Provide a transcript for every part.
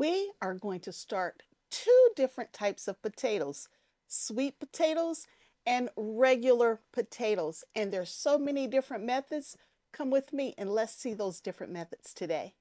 We are going to start two different types of potatoes, sweet potatoes and regular potatoes. And there's so many different methods. Come with me and let's see those different methods today.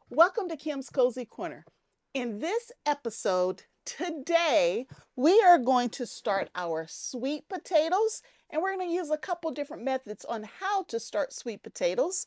Welcome to Kim's Cozy Corner. In this episode today, we are going to start our sweet potatoes, and we're going to use a couple different methods on how to start sweet potatoes,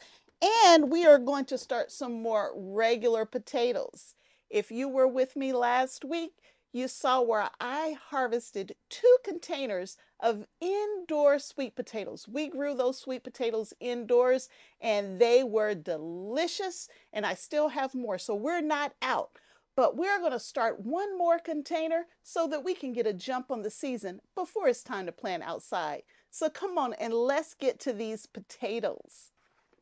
and we are going to start some more regular potatoes. If you were with me last week, you saw where I harvested 2 containers of indoor sweet potatoes. We grew those sweet potatoes indoors and they were delicious, and I still have more, so we're not out. But we're going to start one more container so that we can get a jump on the season before it's time to plant outside. So come on and let's get to these potatoes.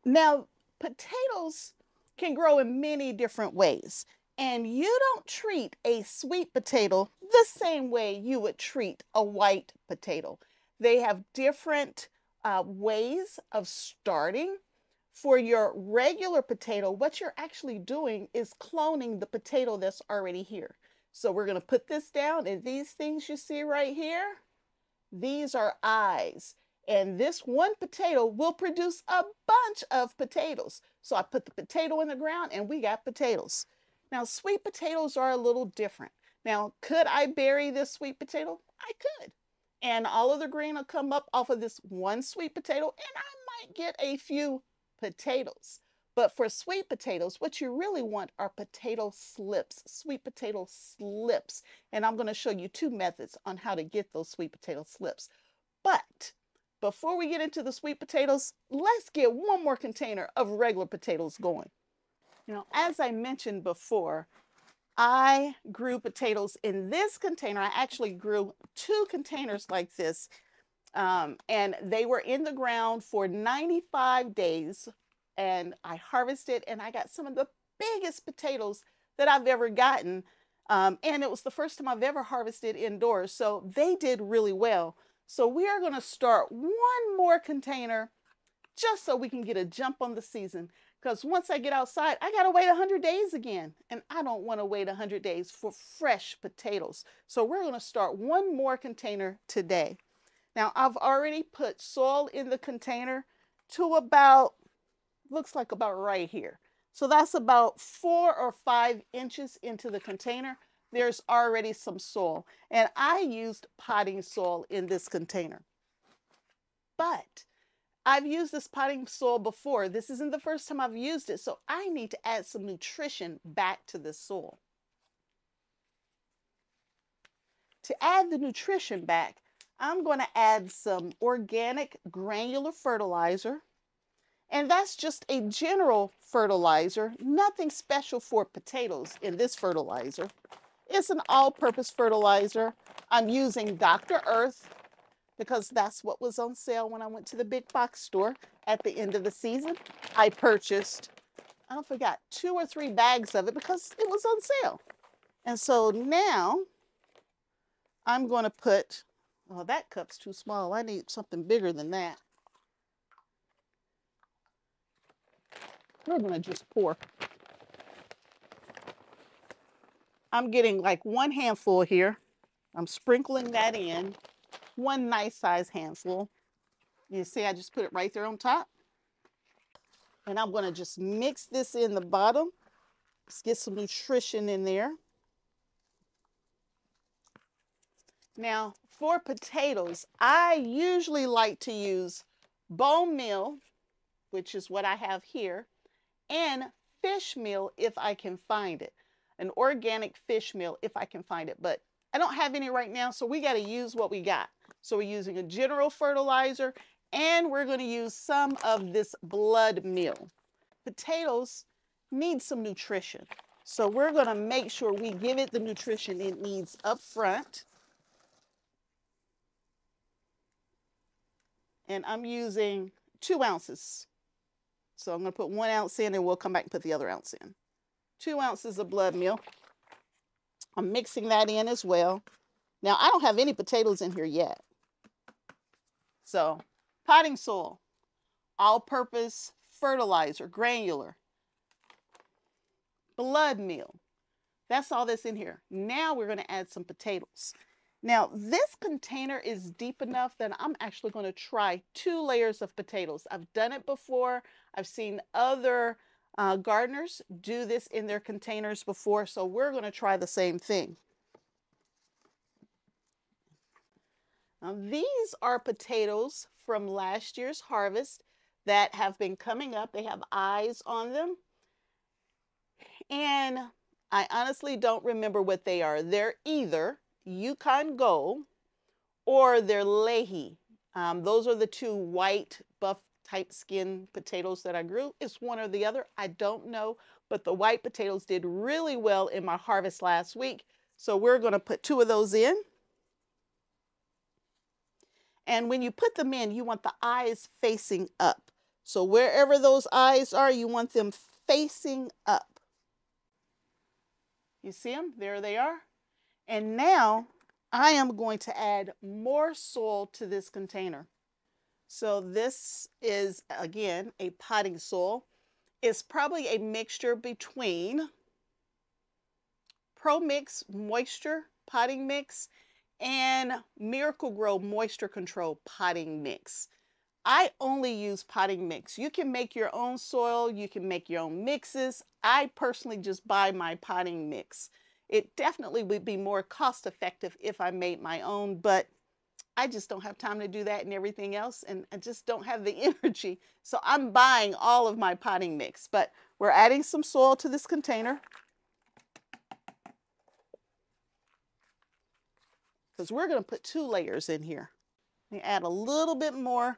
Now, potatoes can grow in many different ways. And you don't treat a sweet potato the same way you would treat a white potato. They have different ways of starting. For your regular potato, what you're actually doing is cloning the potato that's already here. So we're going to put this down, and these things you see right here, these are eyes. And this one potato will produce a bunch of potatoes. So I put the potato in the ground and we got potatoes. Now, sweet potatoes are a little different. Now, could I bury this sweet potato? I could. And all of the green will come up off of this one sweet potato, and I might get a few potatoes. But for sweet potatoes, what you really want are potato slips, sweet potato slips. And I'm going to show you 2 methods on how to get those sweet potato slips. But before we get into the sweet potatoes, let's get one more container of regular potatoes going. As I mentioned before, I grew potatoes in this container. I actually grew 2 containers like this, and they were in the ground for 95 days, and I harvested, and I got some of the biggest potatoes that I've ever gotten, and it was the first time I've ever harvested indoors, so they did really well. So we are going to start one more container just so we can get a jump on the season. Because once I get outside, I got to wait 100 days again. And I don't want to wait 100 days for fresh potatoes. So we're going to start one more container today. Now, I've already put soil in the container to about, looks like about right here. So that's about 4 or 5 inches into the container. There's already some soil. And I used potting soil in this container. But I've used this potting soil before. This isn't the first time I've used it, so I need to add some nutrition back to this soil. To add the nutrition back, I'm going to add some organic granular fertilizer, and that's just a general fertilizer, nothing special for potatoes in this fertilizer. It's an all-purpose fertilizer. I'm using Dr. Earth, because that's what was on sale when I went to the big box store at the end of the season. I purchased, I forgot, 2 or 3 bags of it because it was on sale. And so now I'm going to put, oh, that cup's too small. I need something bigger than that. We're going to just pour. I'm getting like 1 handful here. I'm sprinkling that in. 1 nice size handful. You see, I just put it right there on top. And I'm going to just mix this in the bottom. Let's get some nutrition in there. Now, for potatoes, I usually like to use bone meal, which is what I have here, and fish meal if I can find it. An organic fish meal if I can find it. But I don't have any right now, so we got to use what we got. So we're using a general fertilizer, and we're going to use some of this blood meal. Potatoes need some nutrition, so we're going to make sure we give it the nutrition it needs up front. And I'm using 2 ounces. So I'm going to put 1 ounce in and we'll come back and put the other ounce in. 2 ounces of blood meal. I'm mixing that in as well. Now, I don't have any potatoes in here yet. So, potting soil, all-purpose fertilizer, granular, blood meal. That's all that's in here. Now we're going to add some potatoes. Now, this container is deep enough that I'm actually going to try 2 layers of potatoes. I've done it before. I've seen other gardeners do this in their containers before, so we're going to try the same thing. Now, these are potatoes from last year's harvest that have been coming up. They have eyes on them. And I honestly don't remember what they are. They're either Yukon Gold or they're Leahy. Those are the 2 white buff type skin potatoes that I grew. It's one or the other. I don't know, but the white potatoes did really well in my harvest last week. So we're going to put 2 of those in. And when you put them in, you want the eyes facing up. So wherever those eyes are, you want them facing up. You see them? There they are. And now I am going to add more soil to this container. So this is, again, a potting soil. It's probably a mixture between ProMix Moisture Potting Mix and Miracle-Gro Moisture Control Potting Mix. I only use potting mix. You can make your own soil, you can make your own mixes. I personally just buy my potting mix. It definitely would be more cost effective if I made my own, but I just don't have time to do that and everything else, and I just don't have the energy. So I'm buying all of my potting mix, but we're adding some soil to this container because we're going to put 2 layers in here. We add a little bit more.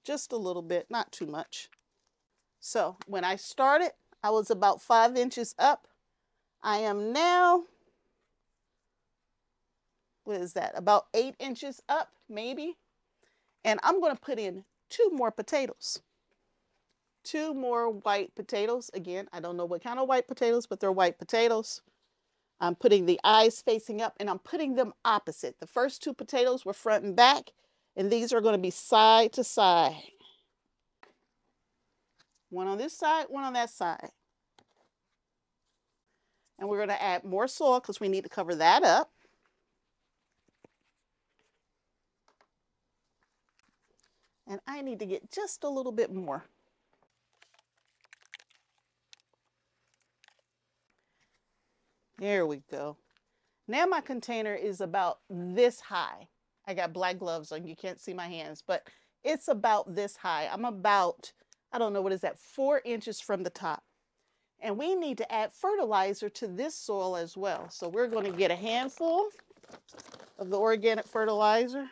Just a little bit, not too much. So when I started, I was about 5 inches up. I am now, what is that? About 8 inches up, maybe. And I'm going to put in 2 more potatoes. 2 more white potatoes. Again, I don't know what kind of white potatoes, but they're white potatoes. I'm putting the eyes facing up and I'm putting them opposite. The first 2 potatoes were front and back, and these are going to be side to side. One on this side, one on that side. And we're going to add more soil because we need to cover that up. And I need to get just a little bit more. There we go. Now my container is about this high. I got black gloves on, you can't see my hands, but it's about this high. I'm about, I don't know, what is that, 4 inches from the top. And we need to add fertilizer to this soil as well. So we're going to get a handful of the organic fertilizer.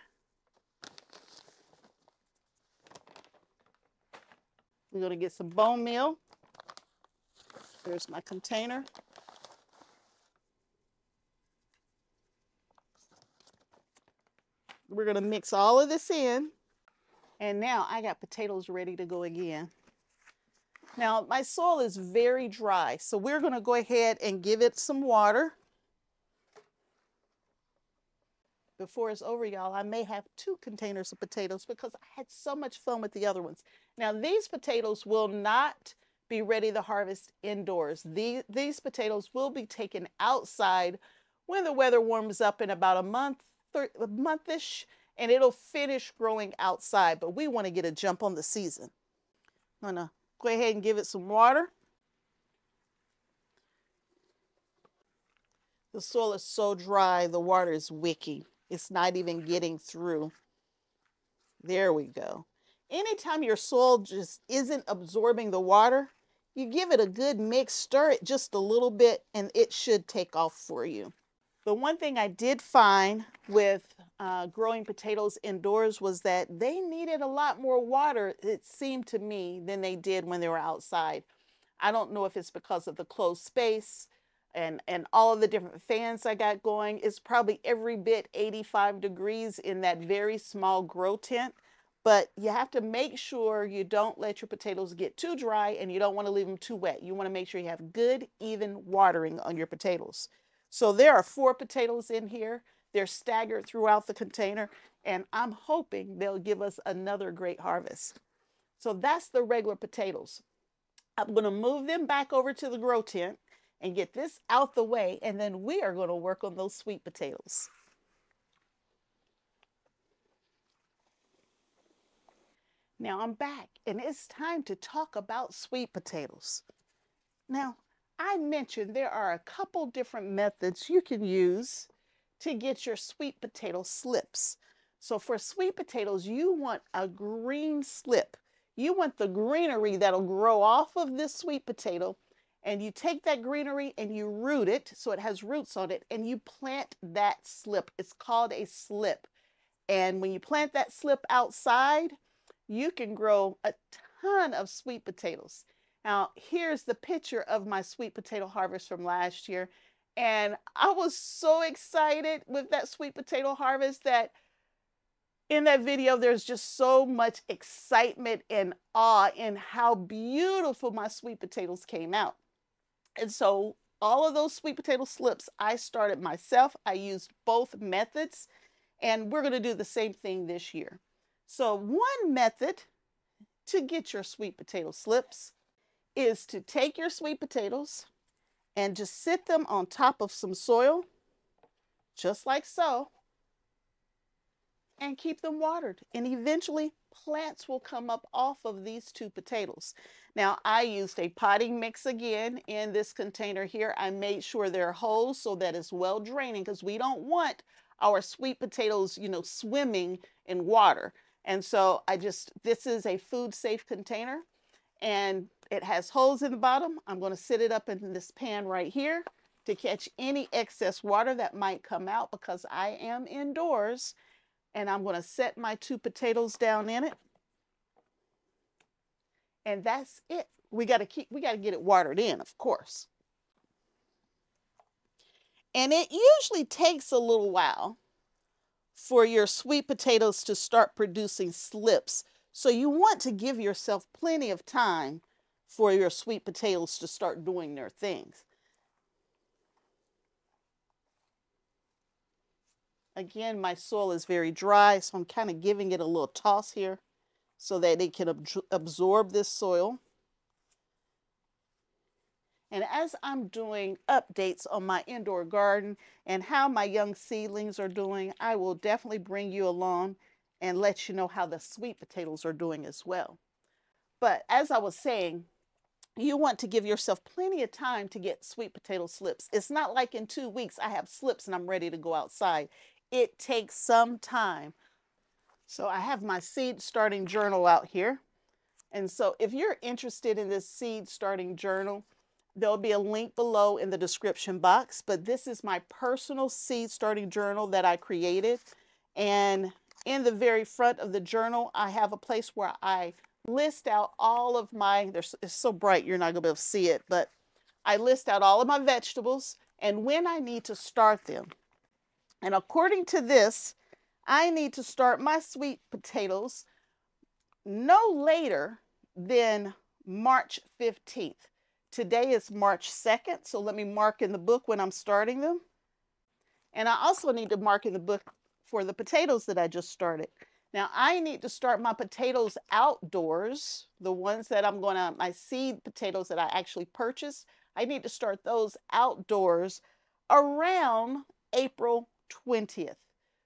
We're going to get some bone meal. There's my container. We're going to mix all of this in. And now I got potatoes ready to go again. Now my soil is very dry, so we're going to go ahead and give it some water. Before it's over, y'all, I may have 2 containers of potatoes because I had so much fun with the other ones. Now these potatoes will not be ready to harvest indoors. These potatoes will be taken outside when the weather warms up in about a month-ish, and it'll finish growing outside, but we want to get a jump on the season. I'm going to go ahead and give it some water. The soil is so dry, the water is wicking. It's not even getting through. There we go. Anytime your soil just isn't absorbing the water, you give it a good mix, stir it just a little bit, and it should take off for you. The one thing I did find with growing potatoes indoors was that they needed a lot more water, it seemed to me, than they did when they were outside. I don't know if it's because of the closed space. and all of the different fans I got going. It's probably every bit 85 degrees in that very small grow tent. But you have to make sure you don't let your potatoes get too dry, and you don't want to leave them too wet. You want to make sure you have good, even watering on your potatoes. So there are 4 potatoes in here. They're staggered throughout the container, and I'm hoping they'll give us another great harvest. So that's the regular potatoes. I'm going to move them back over to the grow tent and get this out the way, and then we are going to work on those sweet potatoes. Now I'm back, and it's time to talk about sweet potatoes. Now, I mentioned there are a couple different methods you can use to get your sweet potato slips. So for sweet potatoes, you want a green slip. You want the greenery that'll grow off of this sweet potato, and you take that greenery and you root it so it has roots on it, and you plant that slip. It's called a slip. And when you plant that slip outside, you can grow a ton of sweet potatoes. Now, here's the picture of my sweet potato harvest from last year. And I was so excited with that sweet potato harvest that in that video, there's just so much excitement and awe in how beautiful my sweet potatoes came out. And so all of those sweet potato slips, I started myself. I used both methods, and we're going to do the same thing this year. So one method to get your sweet potato slips is to take your sweet potatoes and just sit them on top of some soil, just like so, and keep them watered. And eventually plants will come up off of these 2 potatoes. Now, I used a potting mix again in this container here. I made sure there are holes so that it's well draining, because we don't want our sweet potatoes, swimming in water. And so this is a food safe container, and it has holes in the bottom. I'm going to sit it up in this pan right here to catch any excess water that might come out, because I am indoors. And I'm going to set my 2 potatoes down in it. And that's it. We got to get it watered in, of course. And it usually takes a little while for your sweet potatoes to start producing slips. So you want to give yourself plenty of time for your sweet potatoes to start doing their things. Again, my soil is very dry, so I'm kind of giving it a little toss here so that it can absorb this soil. And as I'm doing updates on my indoor garden and how my young seedlings are doing, I will definitely bring you along and let you know how the sweet potatoes are doing as well. But as I was saying, you want to give yourself plenty of time to get sweet potato slips. It's not like in 2 weeks I have slips and I'm ready to go outside. It takes some time. So I have my seed starting journal out here. And so if you're interested in this seed starting journal, there'll be a link below in the description box. But this is my personal seed starting journal that I created. And in the very front of the journal, I have a place where I list out all of my, it's so bright you're not going to be able to see it, but I list out all of my vegetables and when I need to start them. And according to this, I need to start my sweet potatoes no later than March 15th. Today is March 2nd, so let me mark in the book when I'm starting them. And I also need to mark in the book for the potatoes that I just started. Now, I need to start my potatoes outdoors, the ones that my seed potatoes that I actually purchased. I need to start those outdoors around April 20th.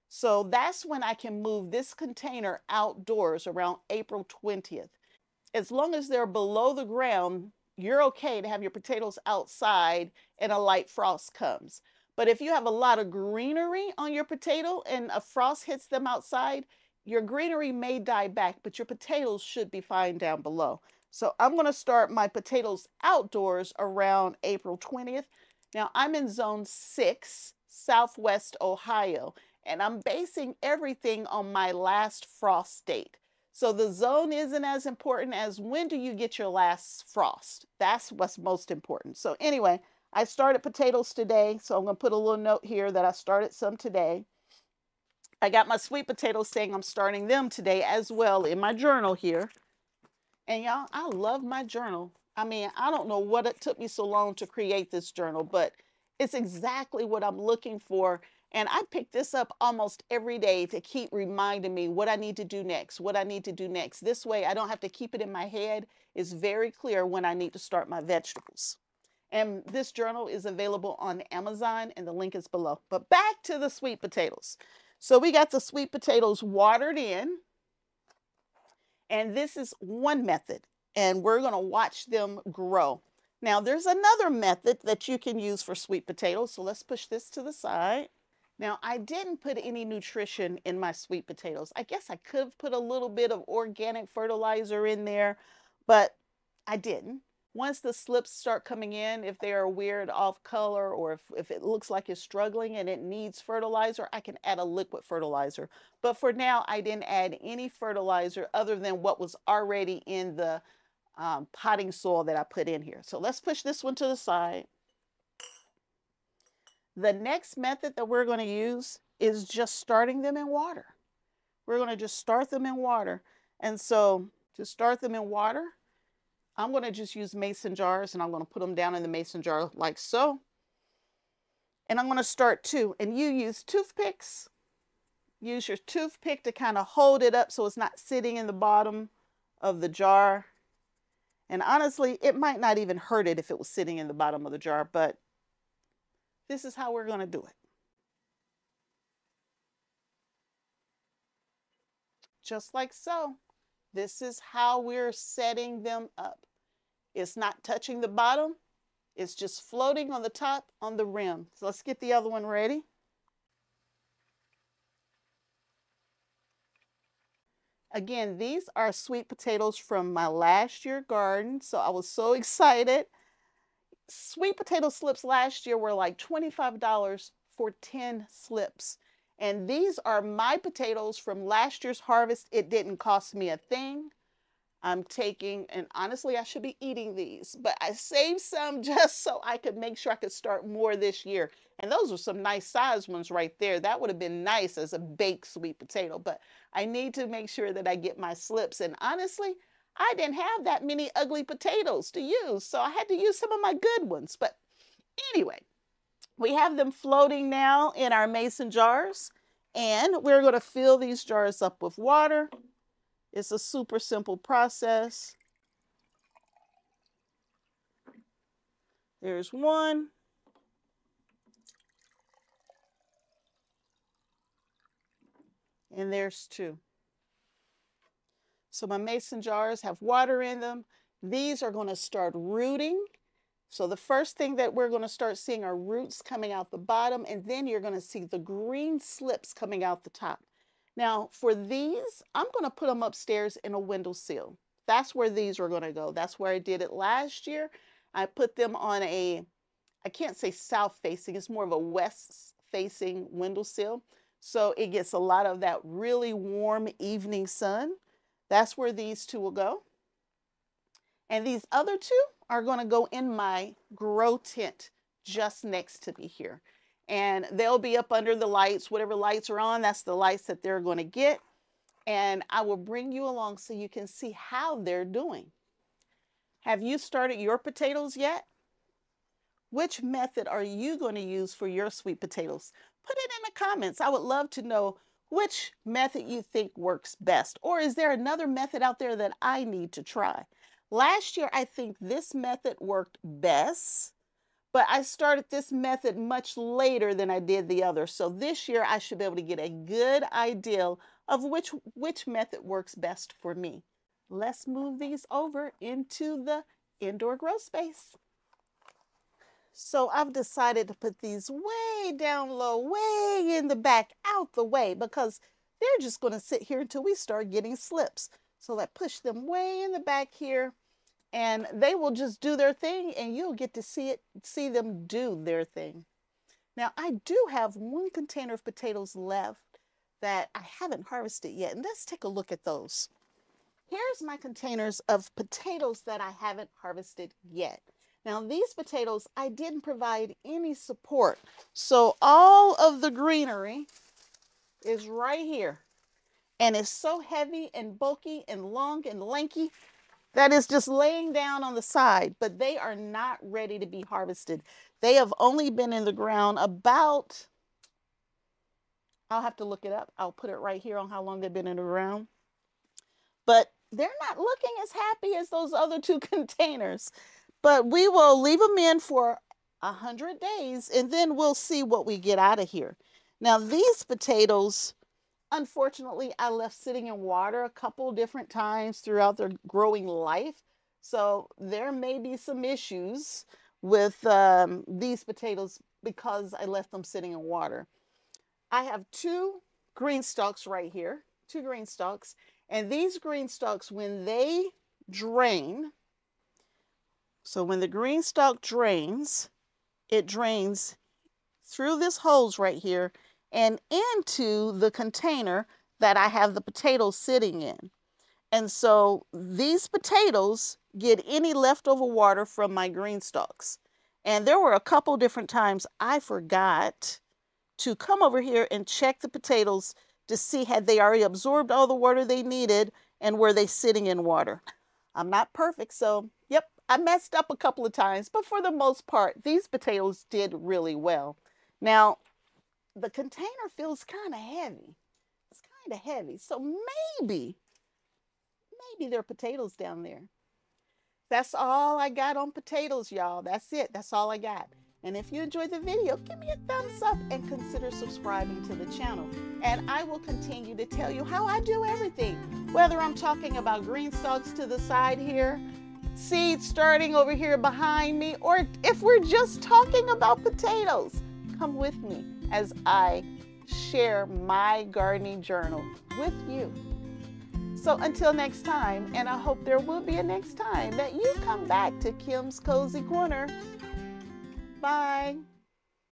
So that's when I can move this container outdoors, around April 20th. As long as they're below the ground, you're okay to have your potatoes outside and a light frost comes. But if you have a lot of greenery on your potato and a frost hits them outside, your greenery may die back, but your potatoes should be fine down below. So I'm going to start my potatoes outdoors around April 20th. Now I'm in zone 6, Southwest Ohio, and I'm basing everything on my last frost date. So the zone isn't as important as when do you get your last frost. That's what's most important. So anyway, I started potatoes today, so I'm going to put a little note here that I started some today. I got my sweet potatoes saying I'm starting them today as well in my journal here. And y'all, I love my journal. I mean, I don't know what it took me so long to create this journal, but it's exactly what I'm looking for. And I pick this up almost every day to keep reminding me what I need to do next, what I need to do next. This way, I don't have to keep it in my head. It's very clear when I need to start my vegetables. And this journal is available on Amazon, and the link is below. But back to the sweet potatoes. So we got the sweet potatoes watered in. And this is one method, and we're going to watch them grow. Now, there's another method that you can use for sweet potatoes. So let's push this to the side. Now, I didn't put any nutrition in my sweet potatoes. I guess I could have put a little bit of organic fertilizer in there, but I didn't. Once the slips start coming in, if they are weird off color, or if it looks like it's struggling and it needs fertilizer, I can add a liquid fertilizer. But for now, I didn't add any fertilizer other than what was already in the potting soil that I put in here. So let's push this one to the side. The next method that we're going to use is just starting them in water. We're going to just start them in water. And so to start them in water, I'm going to just use mason jars, and I'm going to put them down in the mason jar like so. And I'm going to start two. And you use toothpicks. Use your toothpick to kind of hold it up so it's not sitting in the bottom of the jar. And honestly, it might not even hurt it if it was sitting in the bottom of the jar, but this is how we're going to do it. Just like so. This is how we're setting them up. It's not touching the bottom. It's just floating on the top on the rim. So let's get the other one ready. Again, these are sweet potatoes from my last year garden. So I was so excited. Sweet potato slips last year were like $25 for 10 slips. And these are my potatoes from last year's harvest. It didn't cost me a thing. I'm taking, and honestly, I should be eating these, but I saved some just so I could make sure I could start more this year. And those are some nice size ones right there. That would have been nice as a baked sweet potato, but I need to make sure that I get my slips. And honestly, I didn't have that many ugly potatoes to use, so I had to use some of my good ones. But anyway, we have them floating now in our mason jars, and we're going to fill these jars up with water. It's a super simple process. There's one. And there's two. So my mason jars have water in them. These are going to start rooting. So the first thing that we're going to start seeing are roots coming out the bottom, and then you're going to see the green slips coming out the top. Now, for these, I'm going to put them upstairs in a windowsill. That's where these are going to go. That's where I did it last year. I put them on a, I can't say south facing, it's more of a west facing windowsill. So it gets a lot of that really warm evening sun. That's where these two will go. And these other two are going to go in my grow tent just next to me here. And they'll be up under the lights. Whatever lights are on, that's the lights that they're going to get. And I will bring you along so you can see how they're doing. Have you started your potatoes yet? Which method are you going to use for your sweet potatoes? Put it in the comments. I would love to know which method you think works best. Or is there another method out there that I need to try? Last year, I think this method worked best. But I started this method much later than I did the other. So this year I should be able to get a good idea of which method works best for me. Let's move these over into the indoor grow space. So I've decided to put these way down low, way in the back, out the way, because they're just going to sit here until we start getting slips. So let's push them way in the back here. And they will just do their thing, and you'll get to see them do their thing. Now, I do have one container of potatoes left that I haven't harvested yet, and let's take a look at those. Here's my containers of potatoes that I haven't harvested yet. Now these potatoes, I didn't provide any support. So all of the greenery is right here. And it's so heavy and bulky and long and lanky that is just laying down on the side, but they are not ready to be harvested. They have only been in the ground about, I'll have to look it up. I'll put it right here on how long they've been in the ground. But they're not looking as happy as those other two containers. But we will leave them in for 100 days and then we'll see what we get out of here. Now these potatoes, unfortunately, I left sitting in water a couple different times throughout their growing life. So there may be some issues with these potatoes because I left them sitting in water. I have two green stalks right here, two green stalks. And these green stalks, when they drain, so when the green stalk drains, it drains through this hose right here and into the container that I have the potatoes sitting in. And so these potatoes get any leftover water from my green stalks. And there were a couple different times I forgot to come over here and check the potatoes to see had they already absorbed all the water they needed and were they sitting in water. I'm not perfect, so yep, I messed up a couple of times, but for the most part, these potatoes did really well. Now, the container feels kind of heavy. It's kind of heavy, so maybe there are potatoes down there. That's all I got on potatoes, y'all. That's it. That's all I got. And if you enjoyed the video, give me a thumbs up and consider subscribing to the channel. And I will continue to tell you how I do everything. Whether I'm talking about green stalks to the side here, seeds starting over here behind me, or if we're just talking about potatoes, come with me as I share my gardening journal with you. So until next time, and I hope there will be a next time that you come back to Kim's Cozy Corner. Bye.